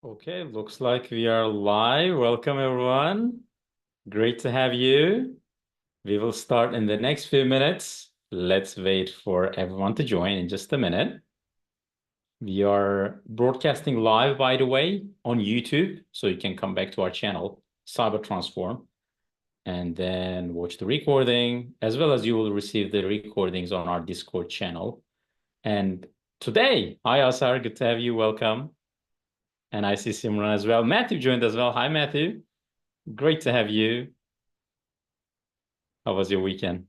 Okay, looks like we are live. Welcome, everyone. Great to have you. We will start in the next few minutes. Let's wait for everyone to join in just a minute. We are broadcasting live, by the way, on YouTube, so you can come back to our channel, Cyber Transform, and then watch the recording, as well as you will receive the recordings on our Discord channel. And today, hi, Asar, good to have you. Welcome. And I see Simran as well. Matthew joined as well. Hi, Matthew. Great to have you. How was your weekend?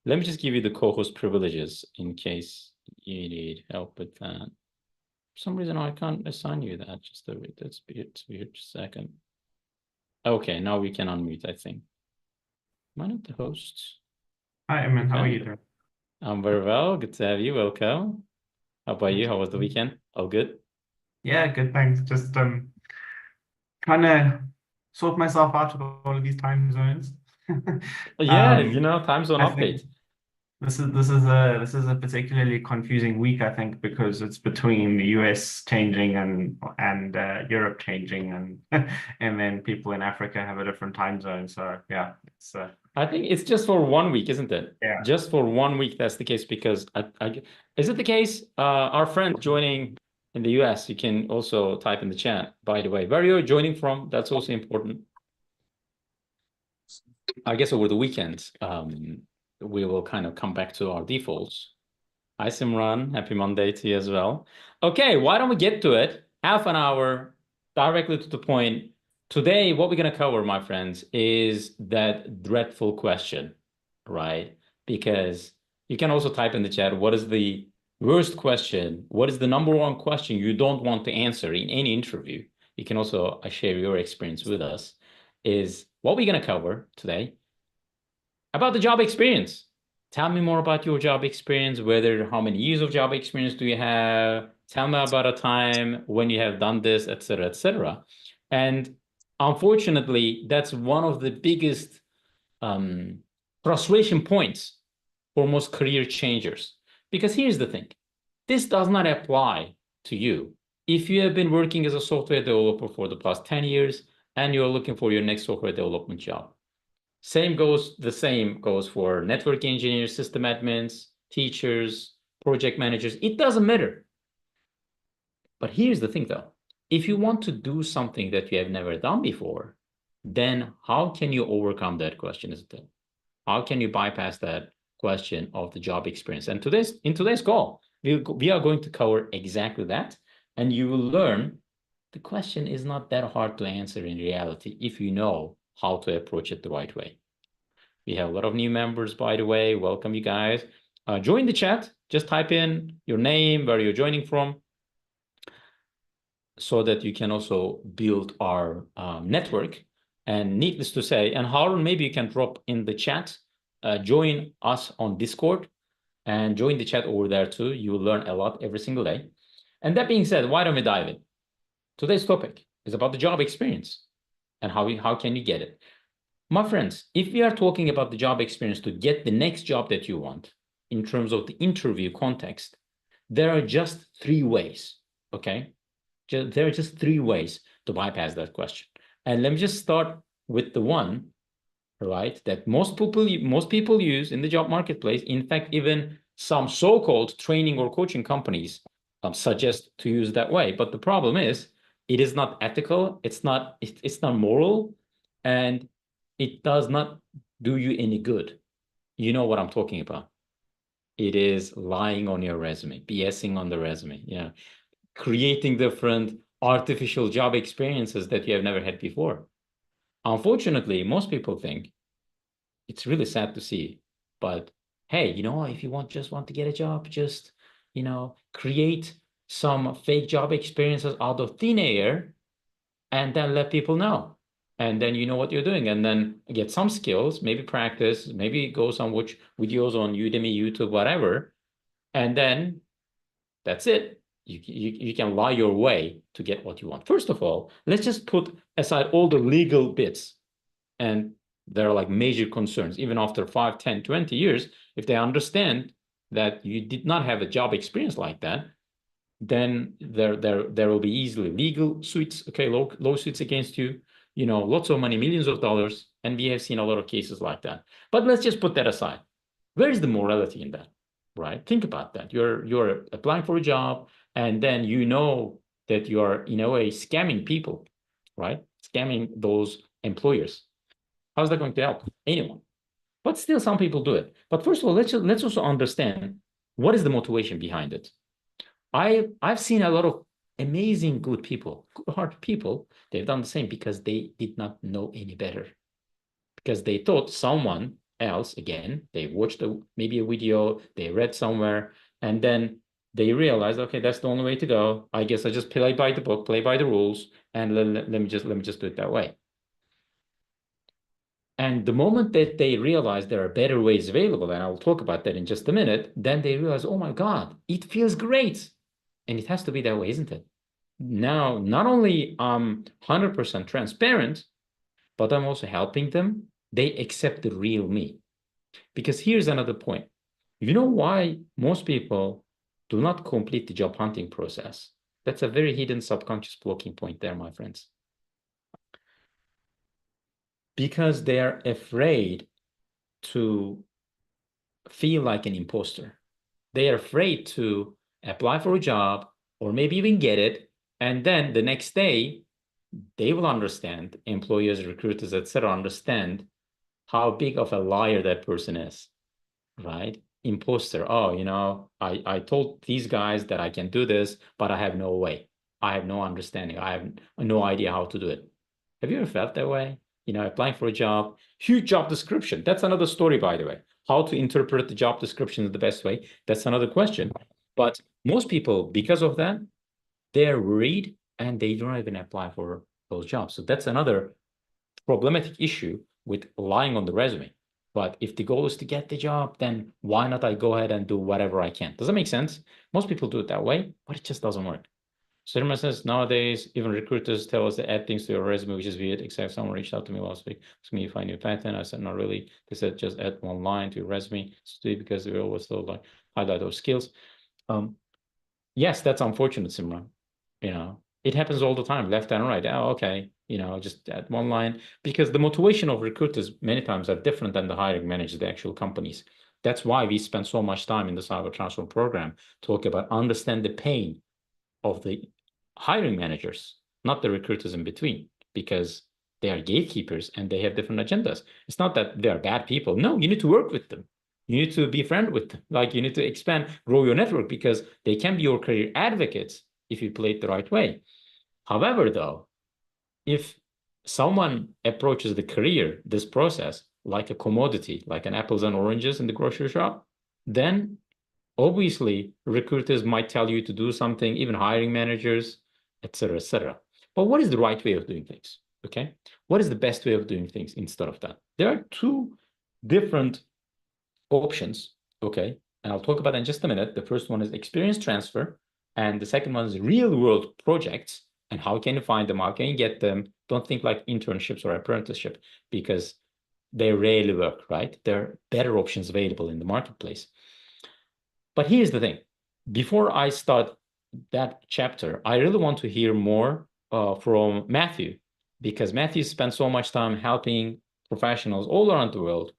Let me just give you the co-host privileges in case you need help with that. For some reason, I can't assign you that. Just a bit. That's weird. It's weird. Just a second. Okay, now we can unmute, I think. Am I not the host? Hi, Emin. How are Okay. you doing? I'm very well. Good to have you. Welcome. How about you? How was the weekend? All good? Yeah, good, thanks. Just trying to sort myself out with all of these time zones. Yeah, Um, time zone I think update. this is a particularly confusing week, I think, because it's between the US changing and Europe changing, and and then people in Africa have a different time zone. So yeah, it's I think it's just for 1 week, isn't it? yeah. Just for 1 week, that's the case because is it the case? Our friend joining in the US, you can also type in the chat, by the way. Where you're joining from, that's also important. I guess over the weekend, we will kind of come back to our defaults. Hi, Simran. Happy Monday to you as well. Okay, why don't we get to it? Half an hour, directly to the point. Today, what we're going to cover, my friends, is that dreadful question, right? Because you can also type in the chat, what is the worst question? What is the number one question you don't want to answer in any interview? You can also share your experience with us. Is what we're going to cover today about the job experience. Tell me more about your job experience, whether how many years of job experience do you have? Tell me about a time when you have done this, etc., etc. And unfortunately, that's one of the biggest um, frustration points for most career changers. Because here's the thing, this does not apply to you. If you have been working as a software developer for the past 10 years and you're looking for your next software development job, the same goes for network engineers, system admins, teachers, project managers. It doesn't matter. But here's the thing though. If you want to do something that you have never done before, then how can you overcome that question? Is it? How can you bypass that question of the job experience? And in today's call, we are going to cover exactly that. And you will learn the question is not that hard to answer in reality if you know how to approach it the right way. We have a lot of new members, by the way. Welcome, you guys. Join the chat. Just type in your name, where you're joining from, so that you can also build our network. And needless to say, and Harun, maybe you can drop in the chat, join us on Discord and join the chat over there too. You will learn a lot every single day. And that being said, why don't we dive in? Today's topic is about the job experience and how can you get it? My friends, if we are talking about the job experience to get the next job that you want in terms of the interview context, there are just three ways, okay? There are just three ways to bypass that question. And let me just start with the one, right, that most people use in the job marketplace. In fact, even some so-called training or coaching companies suggest to use that way. But the problem is, it is not ethical. It's not moral, and it does not do you any good. You know what I'm talking about. It is lying on your resume, BSing on the resume. Yeah, creating different artificial job experiences that you have never had before. Unfortunately, most people think it's really sad to see, but hey, if you just want to get a job, just, create some fake job experiences out of thin air and then let people know. And then you know what you're doing, and then get some skills, maybe practice, maybe go some watch videos on Udemy, YouTube, whatever, and then that's it. You can lie your way to get what you want. First of all, let's just put aside all the legal bits. And there are like major concerns, even after 5, 10, 20 years, if they understand that you did not have a job experience like that, then there will be easily legal suits, okay, lawsuits against you, lots of money, millions of dollars, and we have seen a lot of cases like that. But let's just put that aside. Where is the morality in that, right? Think about that. You're applying for a job, and then that you are in a way scamming people, right? Scamming those employers. How's that going to help anyone? But still, some people do it. But first of all, let's also understand what is the motivation behind it. I've seen a lot of amazing good people, good heart people. They've done the same because they did not know any better. Because they thought someone else, again, they watched maybe a video, they read somewhere, and then they realized, okay, that's the only way to go. I guess I just play by the book, play by the rules, and let me just do it that way. And the moment that they realize there are better ways available, and I'll talk about that in just a minute, then they realize, oh my God, it feels great. And it has to be that way, isn't it? Now, not only I'm 100% transparent, but I'm also helping them. They accept the real me. Because here's another point. You know why most people do not complete the job hunting process? That's a very hidden subconscious blocking point there, my friends. Because they are afraid to feel like an imposter. They are afraid to apply for a job or maybe even get it. And then the next day, they will understand, employers, recruiters, etc., understand how big of a liar that person is, right? Imposter. Oh, I told these guys that I can do this, but I have no way. I have no understanding. I have no idea how to do it. Have you ever felt that way? Applying for a job, huge job description. That's another story, by the way. How to interpret the job description in the best way. That's another question. But most people, because of that, they're worried and they don't even apply for those jobs. So that's another problematic issue with lying on the resume. But if the goal is to get the job, then why not I go ahead and do whatever I can? Does that make sense? Most people do it that way, but it just doesn't work. So in sense, nowadays, even recruiters tell us to add things to your resume, which is weird, except someone reached out to me last week, asked me if I knew Python. I said, not really. They said, just add one line to your resume, because we always told like highlight those skills. Yes, that's unfortunate, Simran. It happens all the time, left and right. Oh, okay, just add one line, because the motivation of recruiters many times are different than the hiring managers, the actual companies. That's why we spend so much time in the cyber transform program talk about understand the pain of the hiring managers, not the recruiters in between, because they are gatekeepers and they have different agendas. It's not that they are bad people. No, you need to work with them. You need to be friend with them. Like you need to expand, grow your network, because they can be your career advocates if you play it the right way. However, though, if someone approaches the career, this process, like a commodity, like an apples and oranges in the grocery shop, then obviously recruiters might tell you to do something, even hiring managers, etc., etc. But what is the right way of doing things? Okay. What is the best way of doing things instead of that? There are two different options. Okay. And I'll talk about that in just a minute. The first one is experience transfer, and the second one is real world projects. And how can you find them? How can you get them? Don't think like internships or apprenticeship, because they rarely work, right? There are better options available in the marketplace. But here's the thing. Before I start that chapter, I really want to hear more from Matthew, because Matthew spent so much time helping professionals all around the world,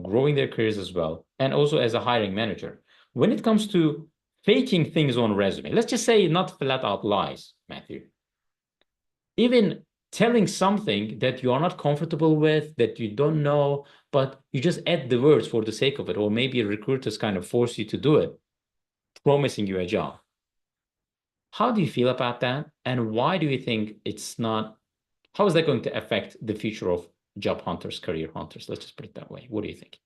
growing their careers as well, and also as a hiring manager. When it comes to faking things on resume, let's just say not flat out lies, Matthew. Even telling something that you are not comfortable with, that you don't know, but you just add the words for the sake of it, or maybe recruiters kind of force you to do it, promising you a job. How do you feel about that? And why do you think how is that going to affect the future of job hunters, career hunters? Let's just put it that way. What do you think?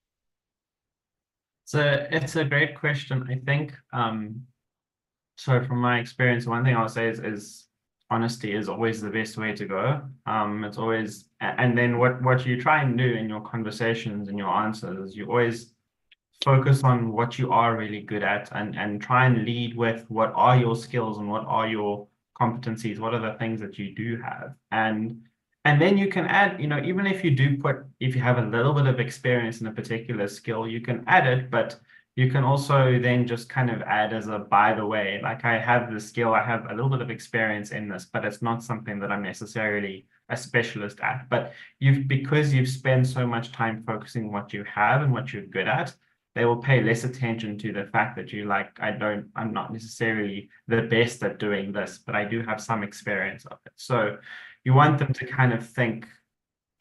So it's a great question. I think so from my experience, one thing I'll say is honesty is always the best way to go. It's always, and then what you try and do in your conversations and your answers is you always focus on what you are really good at, and try and lead with what are your skills and what are your competencies, what are the things that you do have. And then you can add, even if you have a little bit of experience in a particular skill, you can add it, but you can also then just kind of add as a by the way, like I have the skill, I have a little bit of experience in this, but it's not something that I'm necessarily a specialist at. But because you've spent so much time focusing what you have and what you're good at, they will pay less attention to the fact that you like, I'm not necessarily the best at doing this, but I do have some experience of it. So you want them to kind of think,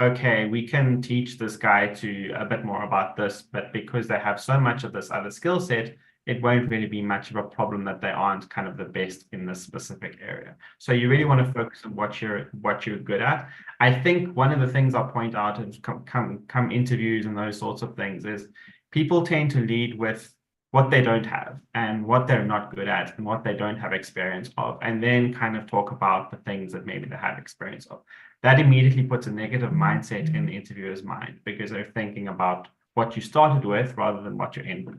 okay, we can teach this guy to a bit more about this, but because they have so much of this other skill set, it won't really be much of a problem that they aren't kind of the best in this specific area. So you really want to focus on what you're good at. I think one of the things I'll point out in come interviews and those sorts of things is people tend to lead with what they don't have and what they're not good at and what they don't have experience of, and then kind of talk about the things that maybe they have experience of. That immediately puts a negative mindset in the interviewer's mind because they're thinking about what you started with rather than what you're in with.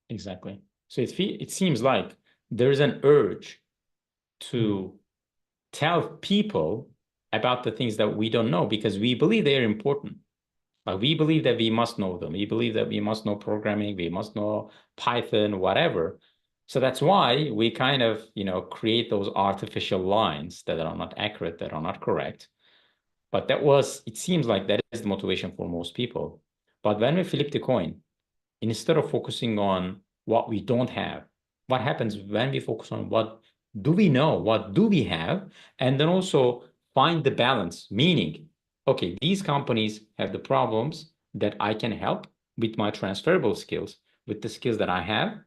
Exactly. So it seems like there's an urge to tell people about the things that we don't know because we believe they are important. Like we believe that we must know them. We believe that we must know programming, we must know Python, whatever. So that's why we kind of, create those artificial lines that are not accurate, that are not correct. But it seems like that is the motivation for most people. But when we flip the coin, instead of focusing on what we don't have, what happens when we focus on what do we know, what do we have, and then also find the balance, meaning, okay, these companies have the problems that I can help with my transferable skills, with the skills that I have,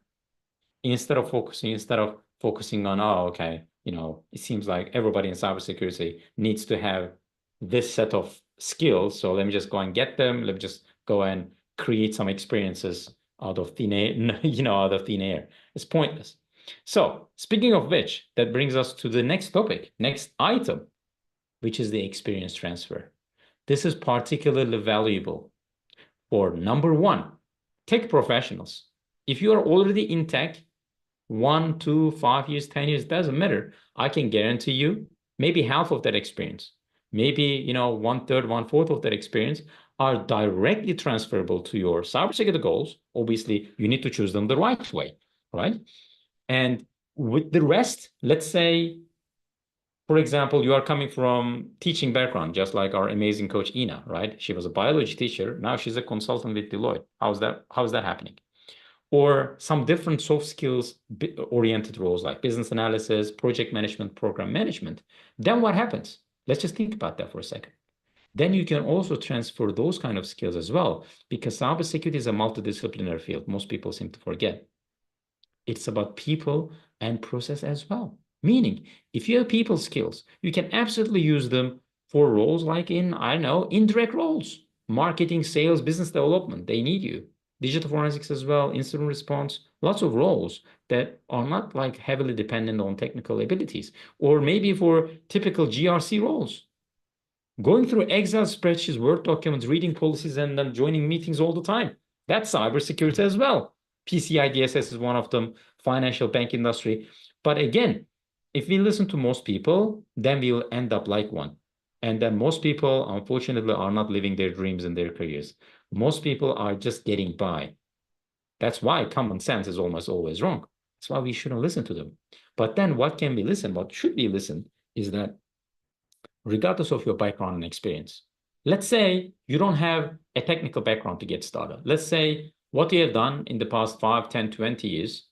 instead of focusing on, oh, okay, it seems like everybody in cybersecurity needs to have this set of skills. So let me just go and get them. Let me just go and create some experiences out of thin air, out of thin air. It's pointless. So speaking of which, that brings us to the next topic, next item, which is the experience transfer. This is particularly valuable for number one, tech professionals. If you are already in tech, 1, 2, 5 years, 10 years, doesn't matter. I can guarantee you maybe half of that experience, maybe, 1/3, 1/4 of that experience are directly transferable to your cybersecurity goals. Obviously, you need to choose them the right way, right? And with the rest, let's say, for example, you are coming from teaching background, just like our amazing coach, Ina, right? She was a biology teacher. Now she's a consultant with Deloitte. How's that happening? Or some different soft skills oriented roles like business analysis, project management, program management, then what happens? Let's just think about that for a second. Then you can also transfer those kind of skills as well, because cybersecurity is a multidisciplinary field. Most people seem to forget. It's about people and process as well. Meaning, if you have people skills, you can absolutely use them for roles like I don't know, indirect roles, marketing, sales, business development. They need you. Digital forensics as well, incident response, lots of roles that are not like heavily dependent on technical abilities, or maybe for typical GRC roles. Going through Excel spreadsheets, Word documents, reading policies, and then joining meetings all the time. That's cybersecurity as well. PCI DSS is one of them, financial bank industry. But again, if we listen to most people, then we'll end up like one. And then most people, unfortunately, are not living their dreams and their careers. Most people are just getting by. That's why common sense is almost always wrong. That's why we shouldn't listen to them. But then what can we listen? What should be listened is that regardless of your background and experience. Let's say you don't have a technical background to get started. Let's say what you have done in the past 5, 10, 20 years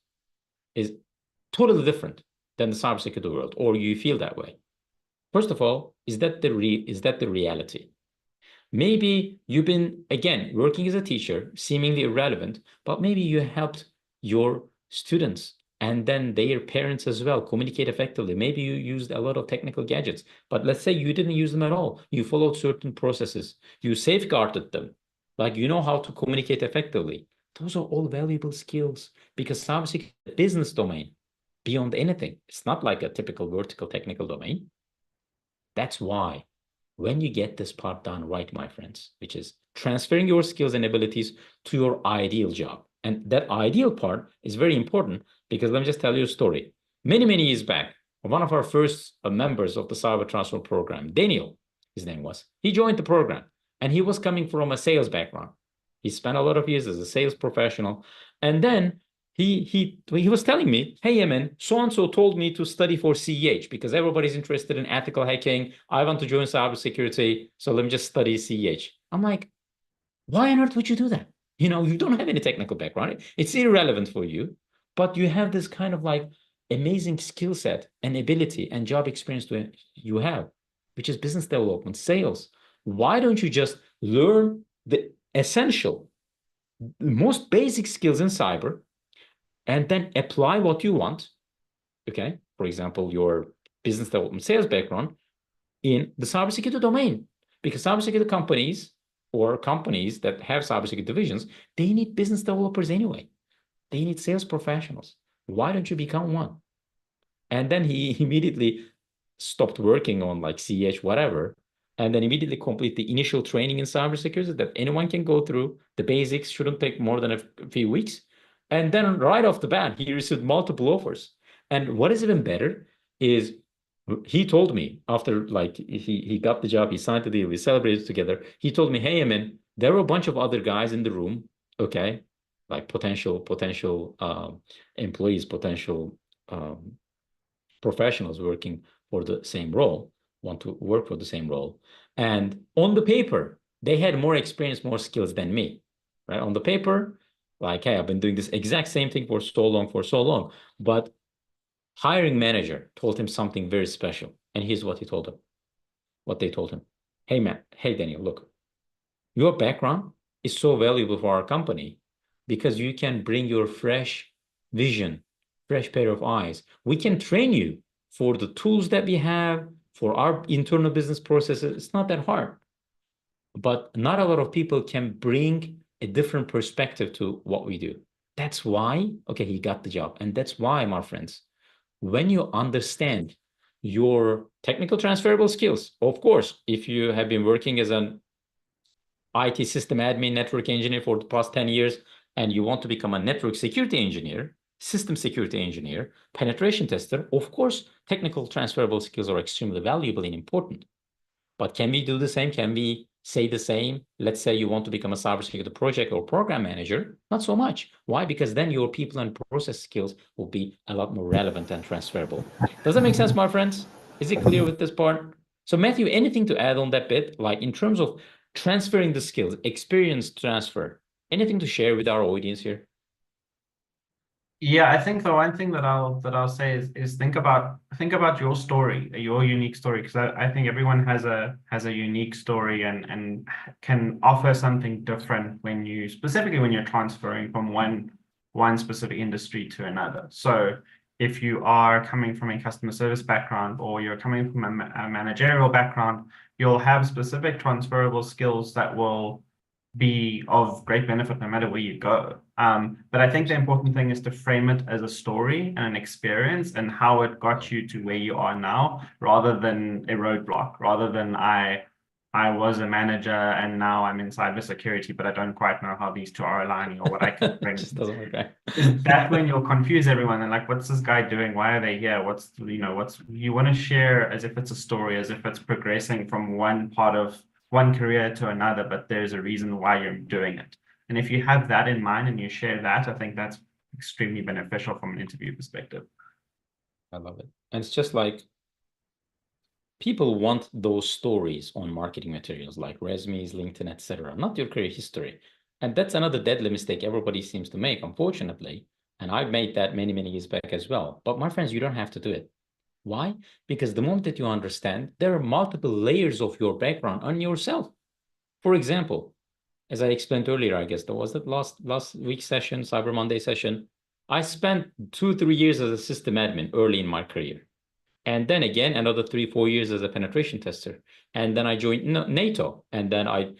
is totally different than the cybersecurity world, or you feel that way. First of all, is that the reality? Maybe you've been, again, working as a teacher, seemingly irrelevant, but maybe you helped your students and then their parents as well communicate effectively. Maybe you used a lot of technical gadgets, but let's say you didn't use them at all. You followed certain processes. You safeguarded them. Like you know how to communicate effectively. Those are all valuable skills because cybersecurity is a business domain beyond anything. It's not like a typical vertical technical domain. That's why when you get this part done right, my friends, which is transferring your skills and abilities to your ideal job. And that ideal part is very important because let me just tell you a story. Many, many years back, one of our first members of the Cyber Transfer Program, Daniel, his name was, he joined the program and he was coming from a sales background. He spent a lot of years as a sales professional. And then he was telling me, hey, Emin, so-and-so told me to study for CEH because everybody's interested in ethical hacking. I want to join cybersecurity, so let me just study CEH. I'm like, why on earth would you do that? You don't have any technical background. It's irrelevant for you, but you have this kind of like amazing skill set and ability and job experience you have, which is business development, sales. Why don't you just learn the essential, most basic skills in cyber and then apply what you want? Okay. For example, your business development sales background in the cybersecurity domain, because cybersecurity companies or companies that have cybersecurity divisions, they need business developers anyway. They need sales professionals. Why don't you become one? And then he immediately stopped working on like CH, whatever, and then immediately complete the initial training in cybersecurity that anyone can go through. The basics shouldn't take more than a few weeks. And then right off the bat, he received multiple offers. And what is even better is he told me after like he got the job, he signed the deal, we celebrated together. He told me, hey, Emin, there were a bunch of other guys in the room, okay, like potential employees, potential professionals working for the same role, want to work for the same role. And on the paper, they had more experience, more skills than me, right? On the paper, like, hey, I've been doing this exact same thing for so long. But hiring manager told him something very special. And here's what he told him, what they told him. Hey, man, hey, Daniel, look, your background is so valuable for our company because you can bring your fresh vision, fresh pair of eyes. We can train you for the tools that we have, for our internal business processes. It's not that hard. But not a lot of people can bring a different perspective to what we do. That's why, okay, he got the job. And that's why, my friends, when you understand your technical transferable skills, of course, if you have been working as an IT system admin, network engineer for the past 10 years, and you want to become a network security engineer, system security engineer, penetration tester, of course, technical transferable skills are extremely valuable and important. But can we do the same? Can we say the same? Let's say you want to become a cybersecurity project or program manager. Not so much. Why? Because then your people and process skills will be a lot more relevant and transferable. Does that make sense, my friends? Is it clear with this part? So Matthew, anything to add on that bit? Like in terms of transferring the skills, experience transfer, anything to share with our audience here? Yeah, I think the one thing that I'll say is think about your story, your unique story, because I think everyone has a unique story and can offer something different when you specifically when you're transferring from one specific industry to another. So if you are coming from a customer service background or you're coming from a managerial background, you'll have specific transferable skills that will be of great benefit no matter where you go. But I think the important thing is to frame it as a story and an experience and how it got you to where you are now, rather than a roadblock, rather than I was a manager and now I'm in cybersecurity, but I don't quite know how these two are aligning or what I can bring. Just doesn't work right. Is that when you'll confuse everyone and like, what's this guy doing? Why are they here? What's you want to share as if it's a story, as if it's progressing from one part of one career to another, but there's a reason why you're doing it. And if you have that in mind and you share that, I think that's extremely beneficial from an interview perspective. I love it. And it's just like people want those stories on marketing materials like resumes, LinkedIn, etc., not your career history. And that's another deadly mistake everybody seems to make, unfortunately. And I've made that many, many years back as well. But my friends, you don't have to do it. Why? Because the moment that you understand, there are multiple layers of your background on yourself. For example, as I explained earlier, I guess that was the last week's session, Cyber Monday session. I spent 2-3 years as a system admin early in my career. And then again, another 3-4 years as a penetration tester. And then I joined NATO. And then I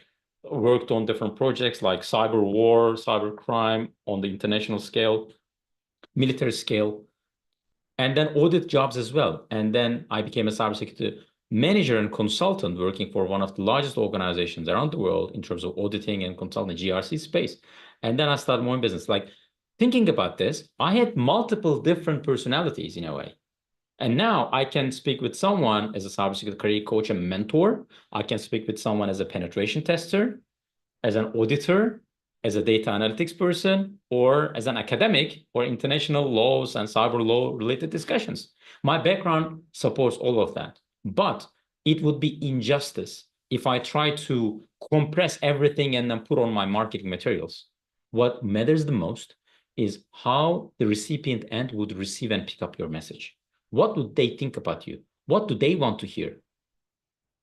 worked on different projects like cyber war, cyber crime on the international scale, military scale, and then audit jobs as well. And then I became a cybersecurity manager and consultant working for one of the largest organizations around the world in terms of auditing and consulting, GRC space. And then I started my own business. Like thinking about this, I had multiple different personalities in a way. And now I can speak with someone as a cybersecurity career coach and mentor. I can speak with someone as a penetration tester, as an auditor, as a data analytics person or as an academic or international laws and cyber law related discussions. My background supports all of that. But it would be injustice if I try to compress everything and then put on my marketing materials. What matters the most is how the recipient end would receive and pick up your message. What would they think about you? What do they want to hear?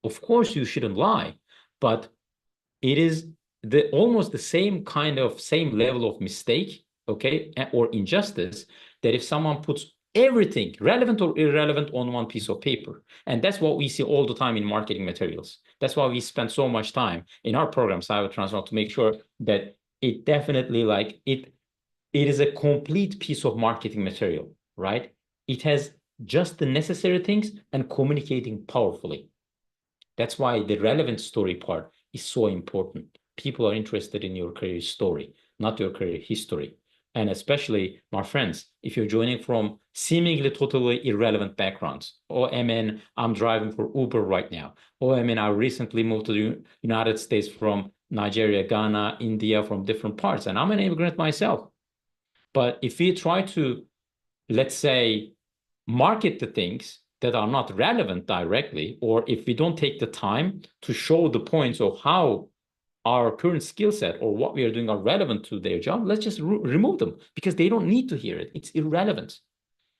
Of course, you shouldn't lie, but it is almost the same level of mistake, okay, or injustice, that if someone puts everything, relevant or irrelevant, on one piece of paper. And that's what we see all the time in marketing materials. That's why we spend so much time in our program, Cyber Transform, to make sure that it definitely it is a complete piece of marketing material, right? It has just the necessary things and communicating powerfully. That's why the relevant story part is so important. People are interested in your career story, not your career history. And especially, my friends, if you're joining from seemingly totally irrelevant backgrounds, or I mean, I'm driving for Uber right now, or I mean, I recently moved to the United States from Nigeria, Ghana, India, from different parts, and I'm an immigrant myself. But if we try to, let's say, market the things that are not relevant directly, or if we don't take the time to show the points of how our current skill set or what we are doing are relevant to their job, let's just remove them because they don't need to hear it. It's irrelevant.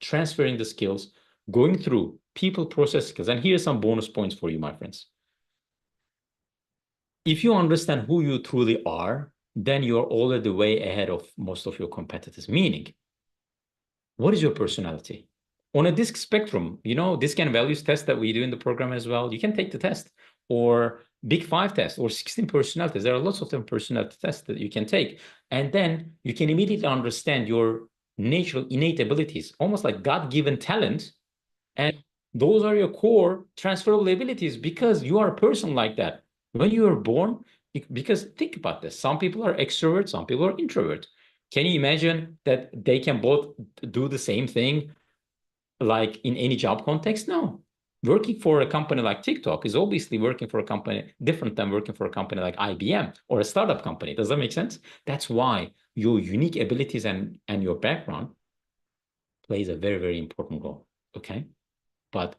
Transferring the skills, going through people, process skills. And here's some bonus points for you, my friends. If you understand who you truly are, then you're already way ahead of most of your competitors. Meaning, what is your personality? On a DISC spectrum, DISC and values test that we do in the program as well, you can take the test, or Big Five test, or 16 personalities. There are lots of different personality tests that you can take. And then you can immediately understand your natural innate abilities, almost like God-given talent. And those are your core transferable abilities because you are a person like that. When you are born, because think about this, some people are extroverts, some people are introvert. Can you imagine that they can both do the same thing like in any job context? No. Working for a company like TikTok is obviously working for a company different than working for a company like IBM or a startup company. Does that make sense? That's why your unique abilities and your background plays a very, very important role. Okay. But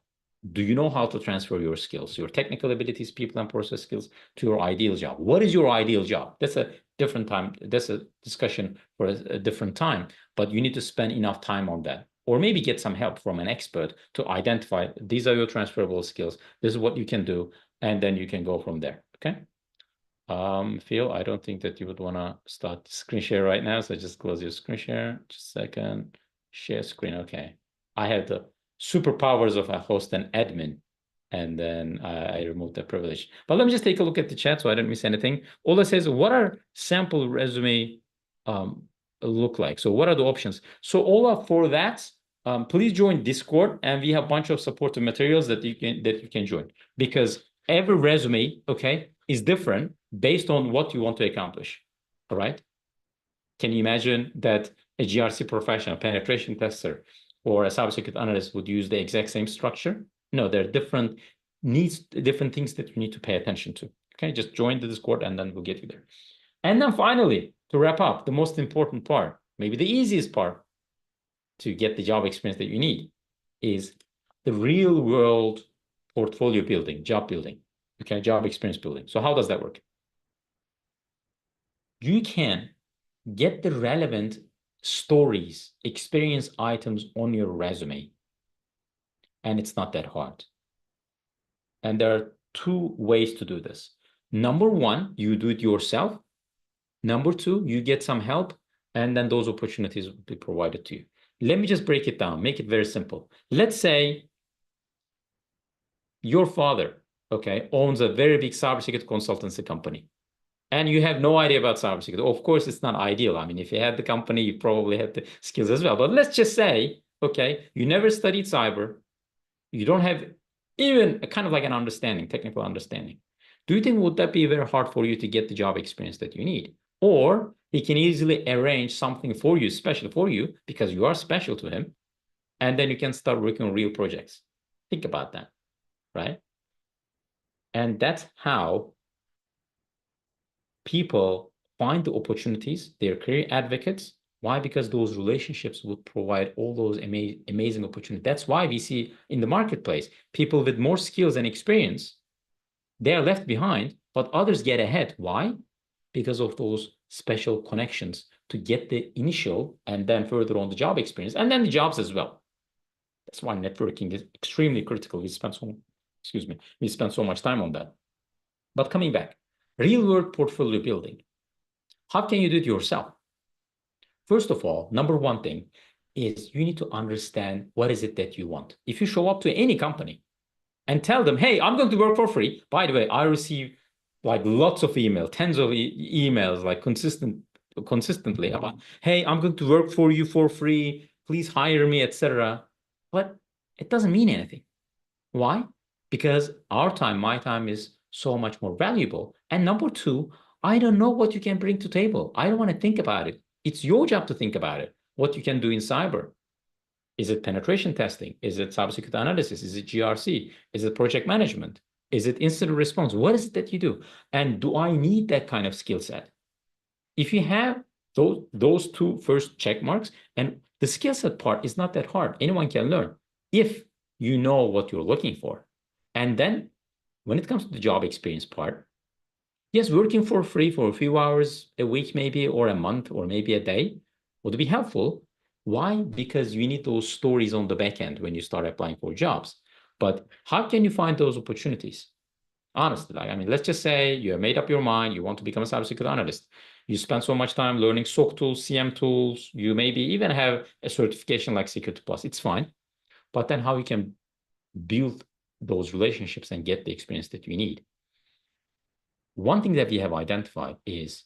do you know how to transfer your skills, your technical abilities, people and process skills to your ideal job? What is your ideal job? That's a different time. That's a discussion for a different time, but you need to spend enough time on that. Or maybe get some help from an expert to identify these are your transferable skills. This is what you can do. And then you can go from there. Okay. Phil, I don't think that you would want to start screen share right now. So just close your screen share. Just a second. Share screen. Okay. I have the superpowers of a host and admin. And then I removed that privilege. But let me just take a look at the chat so I don't miss anything. Ola says, what are sample resume look like? So what are the options? So Ola, for that, please join Discord, and we have a bunch of supportive materials that you can join, because every resume, okay, is different based on what you want to accomplish. All right. Can you imagine that a GRC professional, penetration tester, or a cybersecurity analyst would use the exact same structure? No, there are different needs, different things that you need to pay attention to. Okay, just join the Discord and then we'll get you there. And then finally, to wrap up, the most important part, maybe the easiest part to get the job experience that you need, is the real world portfolio building, job building, okay, job experience building. So how does that work? You can get the relevant stories, experience items on your resume, and it's not that hard. And there are two ways to do this. Number one, you do it yourself. Number two, you get some help, and then those opportunities will be provided to you. Let me just break it down, make it very simple. Let's say your father, okay, owns a very big cybersecurity consultancy company, and you have no idea about cybersecurity. Of course, it's not ideal. I mean, if you had the company, you probably had the skills as well. But let's just say, okay, you never studied cyber. You don't have even a kind of like an understanding, technical understanding. Do you think would that be very hard for you to get the job experience that you need? Or he can easily arrange something for you, special for you, because you are special to him. And then you can start working on real projects. Think about that, right? And that's how people find the opportunities. They're career advocates. Why? Because those relationships would provide all those amazing opportunities. That's why we see in the marketplace people with more skills and experience, they are left behind, but others get ahead. Why? Because of those special connections to get the initial and then further on the job experience and then the jobs as well. That's why networking is extremely critical. We spend so much time on that. But coming back, real world portfolio building. How can you do it yourself? First of all, number one thing is you need to understand what is it that you want. If you show up to any company and tell them, hey, I'm going to work for free. By the way, I receive like lots of emails, tens of emails, like consistently about, hey, I'm going to work for you for free. Please hire me, etc. But it doesn't mean anything. Why? Because our time, my time is so much more valuable. And number two, I don't know what you can bring to table. I don't want to think about it. It's your job to think about it. What you can do in cyber. Is it penetration testing? Is it cybersecurity analysis? Is it GRC? Is it project management? Is it incident response? What is it that you do? And do I need that kind of skill set? If you have those two first check marks, and the skill set part is not that hard. Anyone can learn if you know what you're looking for. And then when it comes to the job experience part, yes, working for free for a few hours a week, maybe, or a month, or maybe a day would be helpful. Why? Because you need those stories on the back end when you start applying for jobs. But how can you find those opportunities? Honestly, like, I mean, let's just say you have made up your mind, you want to become a cybersecurity analyst. You spend so much time learning SOC tools, CM tools, you maybe even have a certification like Security Plus, it's fine. But then how you can build those relationships and get the experience that you need. One thing that we have identified is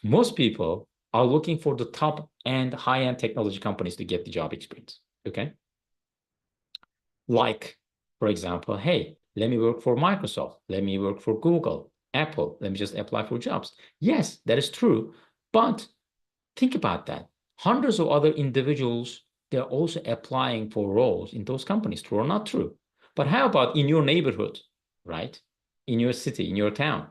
most people are looking for the top and high-end technology companies to get the job experience, okay? Like, for example, hey, let me work for Microsoft, let me work for Google, Apple, let me just apply for jobs. Yes, that is true, but think about that. Hundreds of other individuals, they're also applying for roles in those companies, true or not true? But how about in your neighborhood, right? In your city, in your town,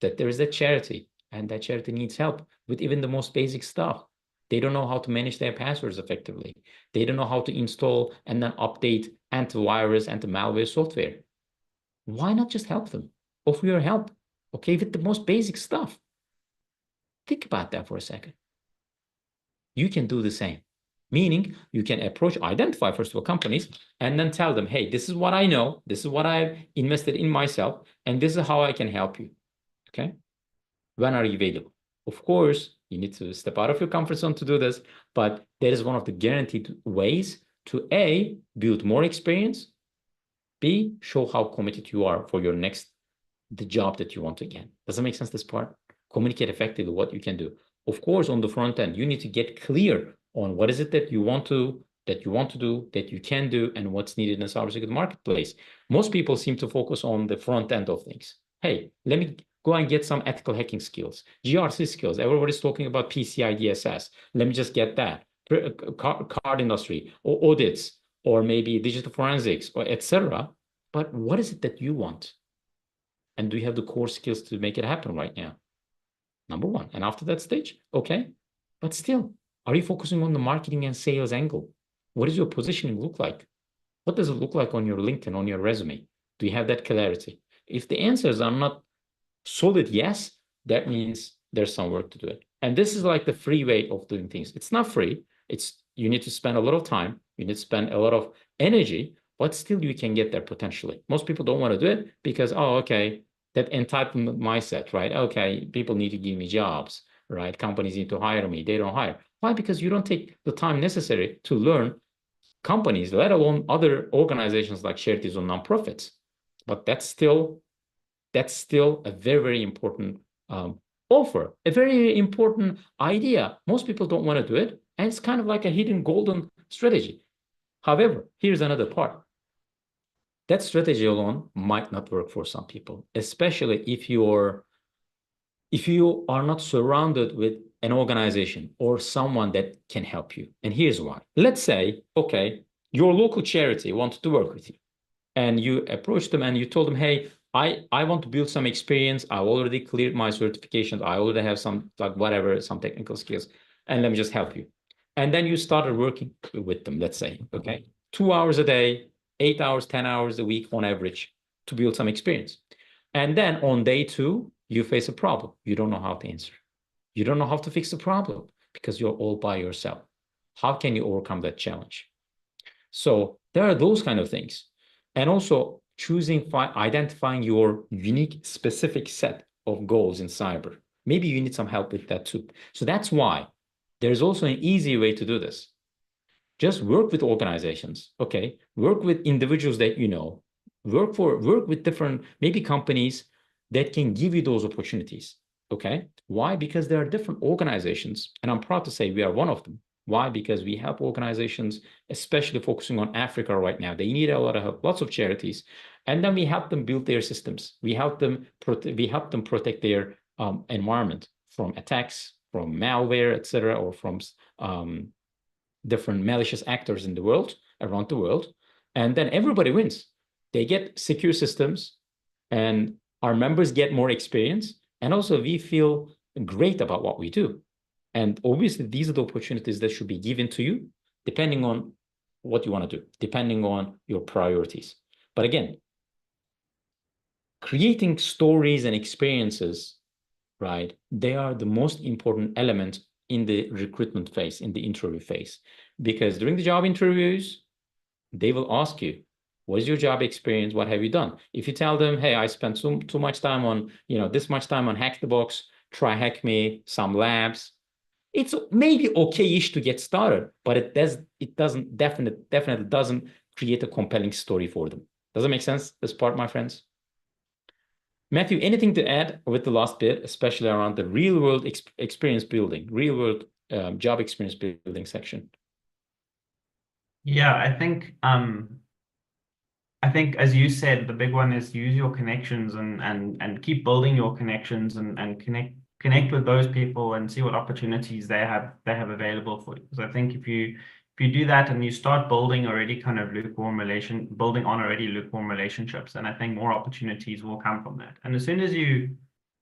that there is a charity and that charity needs help with even the most basic stuff. They don't know how to manage their passwords effectively. They don't know how to install and then update antivirus, anti-malware software. Why not just help them? Offer your help, okay, with the most basic stuff. Think about that for a second. You can do the same. Meaning you can identify first of all companies and then tell them, hey, this is what I know, this is what I've invested in myself, and this is how I can help you, okay? When are you available? Of course, you need to step out of your comfort zone to do this, but that is one of the guaranteed ways to A, build more experience, B, show how committed you are for the job that you want to get. Does that make sense, this part? Communicate effectively what you can do. Of course, on the front end, you need to get clear on what is it that you want to do, that you can do, and what's needed in the cybersecurity marketplace. Most people seem to focus on the front end of things. Hey, let me go and get some ethical hacking skills, GRC skills. Everybody's talking about PCI DSS. Let me just get that. Card industry, or audits, or maybe digital forensics, or etc. But what is it that you want? And do you have the core skills to make it happen right now? Number one. And after that stage, okay. But still, are you focusing on the marketing and sales angle? What does your positioning look like? What does it look like on your LinkedIn, on your resume? Do you have that clarity? If the answers are not solid yes, that means there's some work to do it. And this is like the free way of doing things. It's not free. You need to spend a lot of time. You need to spend a lot of energy, but still you can get there potentially. Most people don't want to do it because, oh, okay, that entitlement mindset, right? Okay, people need to give me jobs, right? Companies need to hire me. They don't hire. Why? Because you don't take the time necessary to learn companies, let alone other organizations like charities or nonprofits. But that's still a very, very important offer, a very important idea. Most people don't want to do it, and it's kind of like a hidden golden strategy. However, here's another part. That strategy alone might not work for some people, especially if you are not surrounded with an organization or someone that can help you. And here's why. Let's say, okay, your local charity wanted to work with you, and you approached them and you told them, hey, I want to build some experience. I already cleared my certifications. I already have some, like whatever, some technical skills, and let me just help you. And then you started working with them, let's say, okay, 2 hours a day, 8 hours, 10 hours a week on average to build some experience. And then on day two, you face a problem. You don't know how to answer. You don't know how to fix the problem because you're all by yourself. How can you overcome that challenge? So there are those kind of things. And also identifying your unique, specific set of goals in cyber. Maybe you need some help with that too. So that's why there's also an easy way to do this. Just work with organizations, okay? Work with individuals that you know. Work with different, maybe companies that can give you those opportunities, okay? Why? Because there are different organizations, and I'm proud to say we are one of them. Why? Because we help organizations, especially focusing on Africa right now. They need a lot of help, lots of charities, and then we help them build their systems. We help them protect their environment from attacks, from malware, etc., or from different malicious actors in the world, around the world, and then everybody wins. They get secure systems, and our members get more experience, and also we feel great about what we do. And obviously, these are the opportunities that should be given to you, depending on what you want to do, depending on your priorities. But again, creating stories and experiences, right? They are the most important element in the recruitment phase, in the interview phase, because during the job interviews, they will ask you, what is your job experience? What have you done? If you tell them, hey, I spent too much time on, this much time on Hack the Box, Try Hack Me, some labs, it's maybe okay-ish to get started, but it doesn't definitely doesn't create a compelling story for them. Does it make sense, this part, my friends? Matthew, anything to add with the last bit, especially around the real world experience building, real world job experience building section? Yeah, I think as you said, the big one is use your connections and keep building your connections and connect with those people and see what opportunities they have available for you. Because I think if you do that and you start building already kind of building on already lukewarm relationships, and I think more opportunities will come from that. And as soon as you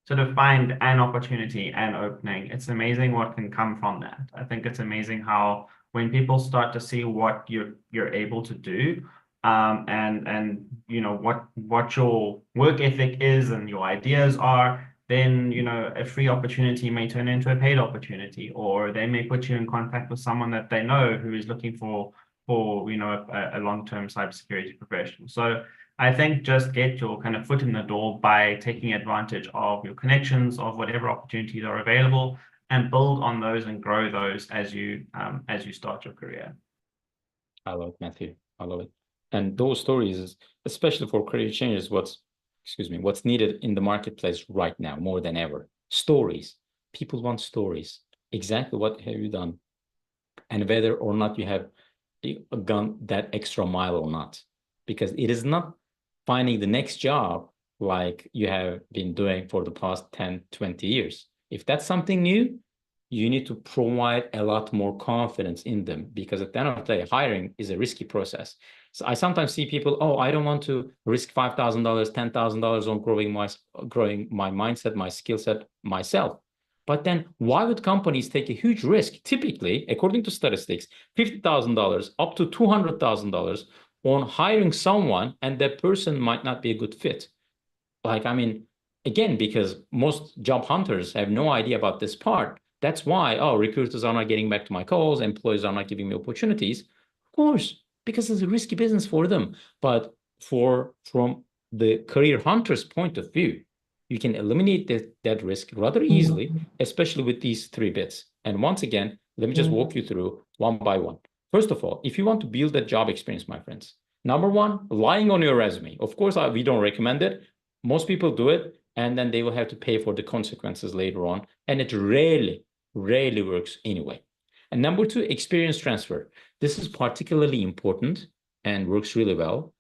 sort of find an opportunity and opening, it's amazing what can come from that. I think it's amazing how when people start to see what you're able to do, and what your work ethic is and your ideas are, then a free opportunity may turn into a paid opportunity, or they may put you in contact with someone that they know who is looking for a long-term cybersecurity professional. So I think just get your kind of foot in the door by taking advantage of your connections, of whatever opportunities are available, and build on those and grow those as you start your career. I love it, Matthew. I love it. And those stories, especially for career changes, what's needed in the marketplace right now more than ever. Stories. People want stories. Exactly what have you done? And whether or not you have gone that extra mile or not. Because it is not finding the next job like you have been doing for the past 10, 20 years. If that's something new, you need to provide a lot more confidence in them, because at the end of the day, hiring is a risky process. So I sometimes see people, oh, I don't want to risk $5,000, $10,000 on growing my mindset, my skill set myself. But then why would companies take a huge risk, typically, according to statistics, $50,000 up to $200,000 on hiring someone, and that person might not be a good fit? Like, I mean, again, because most job hunters have no idea about this part. That's why, oh, recruiters are not getting back to my calls, employers are not giving me opportunities. Of course, because it's a risky business for them. But from the career hunter's point of view, you can eliminate that risk rather easily, especially with these three bits. And once again, let me just walk you through one by one. First of all, if you want to build that job experience, my friends, number one, lying on your resume. Of course, we don't recommend it. Most people do it, and then they will have to pay for the consequences later on. And it rarely works anyway. And number two, experience transfer. This is particularly important and works really well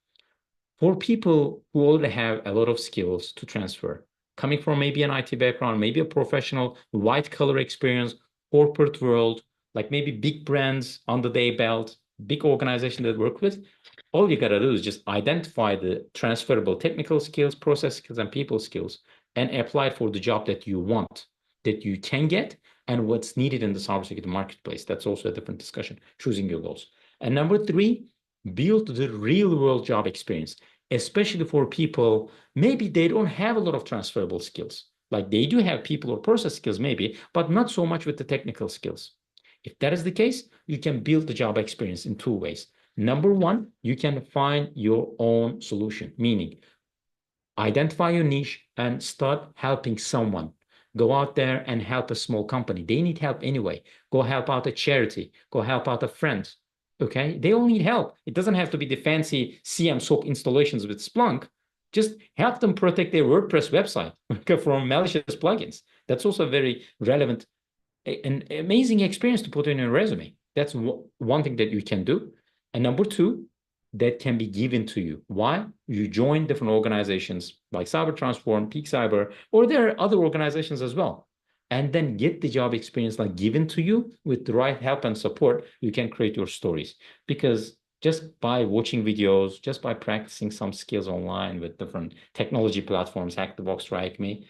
for people who already have a lot of skills to transfer, coming from maybe an IT background, maybe a professional white collar experience, corporate world, like maybe big brands under their belt, big organization that work with, all you gotta do is just identify the transferable technical skills, process skills, and people skills, and apply it for the job that you want, that you can get, and what's needed in the cybersecurity marketplace. That's also a different discussion, choosing your goals. And number three, build the real world job experience, especially for people, maybe they don't have a lot of transferable skills. Like they do have people or process skills maybe, but not so much with the technical skills. If that is the case, you can build the job experience in two ways. Number one, you can find your own solution, meaning identify your niche and start helping someone. Go out there and help a small company. They need help anyway. Go help out a charity. Go help out a friend. Okay? They all need help. It doesn't have to be the fancy CM SOAP installations with Splunk. Just help them protect their WordPress website from malicious plugins. That's also a very relevant, an amazing experience to put in your resume. That's one thing that you can do. And number two, that can be given to you. Why? You join different organizations like Cyber Transform, Peak Cyber, or there are other organizations as well. And then get the job experience like given to you with the right help and support, you can create your stories. Because just by watching videos, just by practicing some skills online with different technology platforms, Hack the Box, Strike Me,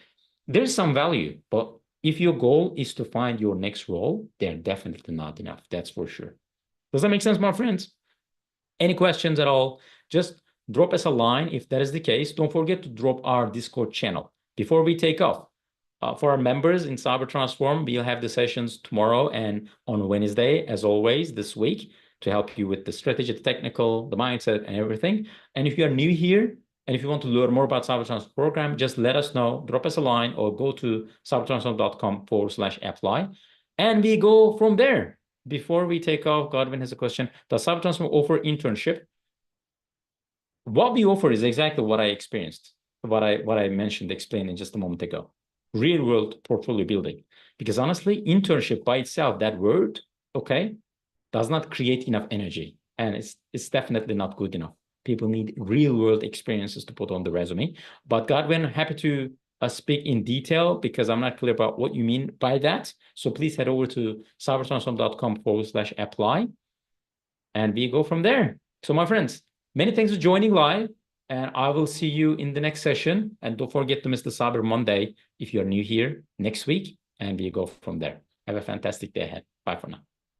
there's some value. But if your goal is to find your next role, they're definitely not enough. That's for sure. Does that make sense, my friends? Any questions at all, just drop us a line. If that is the case, don't forget to drop our Discord channel before we take off. For our members in Cyber Transform, we'll have the sessions tomorrow and on Wednesday, as always, this week, to help you with the strategy, the technical, the mindset, and everything. And if you are new here, and if you want to learn more about Cyber Transform program, just let us know, drop us a line, or go to cybertransform.com/apply, and we go from there. Before we take off, Godwin has a question. Does Cyber Transform offer internship? What we offer is exactly what I experienced, what I mentioned, explained in just a moment ago. Real world portfolio building. Because honestly, internship by itself, that word, okay, does not create enough energy. And it's definitely not good enough. People need real world experiences to put on the resume. But Godwin, happy to speak in detail because I'm not clear about what you mean by that. So please head over to cybertransform.com/apply and we go from there. So my friends, many thanks for joining live and I will see you in the next session. And don't forget to miss the Cyber Monday if you're new here next week and we go from there. Have a fantastic day ahead. Bye for now.